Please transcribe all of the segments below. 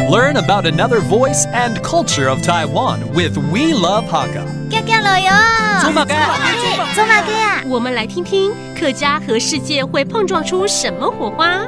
Learn about another voice and culture of Taiwan with We Love Hakka. 祖马盖啊！我们来听听客家和世界会碰撞出什么火花。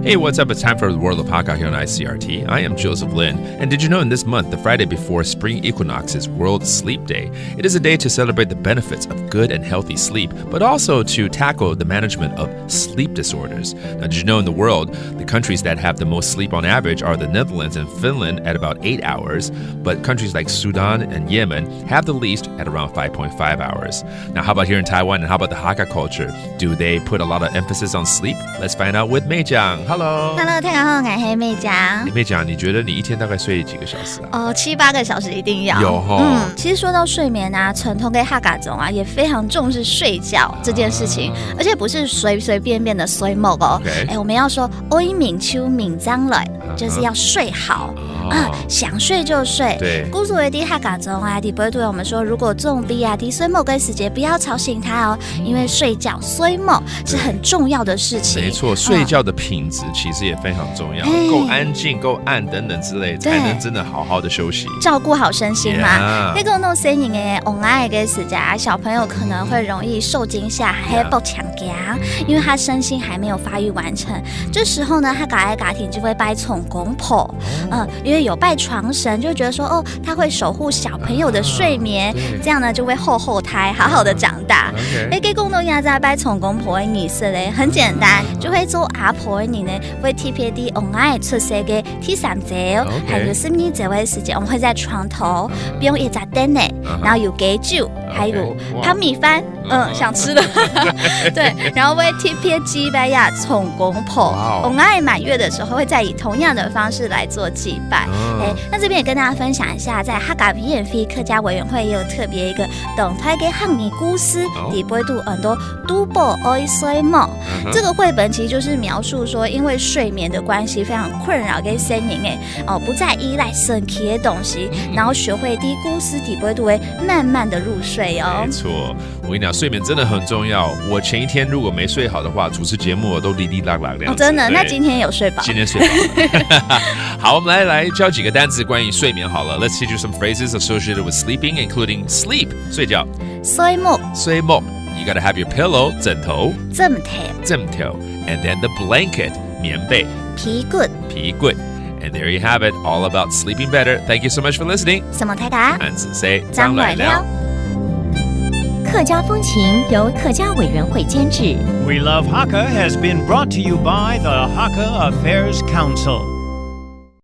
Hey, what's up? It's time for the World of Hakka here on ICRT. I am Joseph Lin. And did you know in this month, the Friday before spring equinox is World Sleep Day? It is a day to celebrate the benefits of good and healthy sleep, but also to tackle the management of sleep disorders. Now, did you know in the world, the countries that have the most sleep on average are the Netherlands and Finland at about 8 hours, but countries like Sudan and Yemen have the least at around 5.5 hours. Now, how about here in Taiwan and how about the Hakka culture? Do they put a lot of emphasis on sleep? Let's find out with Mei Jiang.Hello， 大家好，我是妹讲。妹讲，你觉得你一天大概睡几个小时啊？7、8个小时一定要。有哈。其实说到睡眠啊，传统跟哈嘎种啊，也非常重视睡觉这件事情，而且不是随随便便的睡梦哦。我们要说欧敏秋敏章了，就是要睡好。想睡就睡。对。古所谓的哈嘎种啊，不会对我们说，如果重低啊，睡梦跟时间不要吵醒他哦，因为睡觉睡梦是很重要的事情。没错，睡觉的品质其实也非常重要，够安静、够暗等等之类，才能真的好好的休息，照顾好身心嘛。那个弄声音诶，我爱个时间，小朋友可能会容易受惊吓，还不强压，因为他身心还没有发育完成。这时候呢，他家庭就会拜宠公婆，因为有拜床神，就会觉得说哦，他会守护小朋友的睡眠，这样呢就会后胎好好的长大。给公农家在拜宠公婆的意思嘞，很简单，就会做阿婆的你呢，会特别的我爱出生的第3节，还有10年这位时间，我们会在床头不用一盏灯呢，然后有给酒，还有泡米饭，想吃的，对，然后会特别祭拜呀宠公婆，我爱满月的时候会再以同样的方式来做祭拜。那这边也跟大家分享一下，在哈嘎 VNF 客家委员会也有特别一个动态给汉尼故事，底不会读很多都报爱睡梦。这个绘本其实就是描述说，因为睡眠的关系非常困扰跟身影不再依赖神奇的东西，然后学会低估思底不会读为慢慢的入睡哦。没错，我跟你讲，睡眠真的很重要。我前一天如果没睡好的话，主持节目我都哩哩啦啦这样子。真的？那今天有睡饱？今天睡饱。好，我们来教几个单词关于睡眠好了。Let's teach you some phrases associated with sleeping, including sleep 睡觉，睡梦，睡梦。You gotta have your pillow 枕头，枕头 and then the blanket 棉被，皮棍。And there you have it, all about sleeping better. Thank you so much for listening. 什么台嘎？汉子 say 张来了。客家风情由客家委员会监制。We Love Hakka has been brought to you by the Hakka Affairs Council.